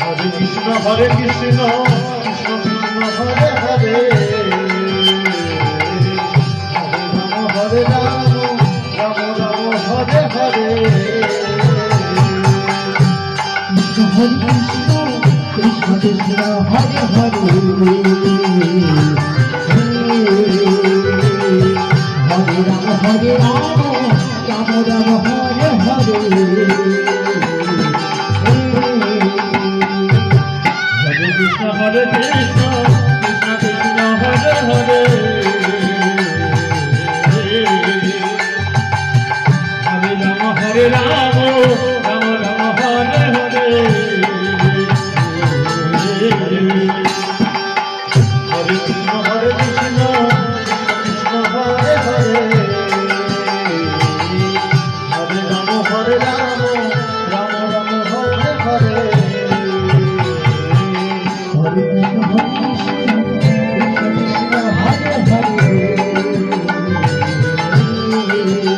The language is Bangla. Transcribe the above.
হরে কৃষ্ণ হরে কৃষ্ণ কৃষ্ণ কৃষ্ণ হরে হরে হরে রাম রাম রাম হরে হরে কৃষ্ণ হরে কৃষ্ণ কৃষ্ণ কৃষ্ণ হরে হরে হরে রাম রাম রাম হরে হরে হরে কৃষ্ণ হরে কৃষ্ণ কৃষ্ণ কৃষ্ণ হরে হরে হরে রাম রাম রাম হরে হরে হরে কৃষ্ণ হরে কৃষ্ণ কৃষ্ণ হরে হরে হরে রাম রাম রাম হরে হরে হরে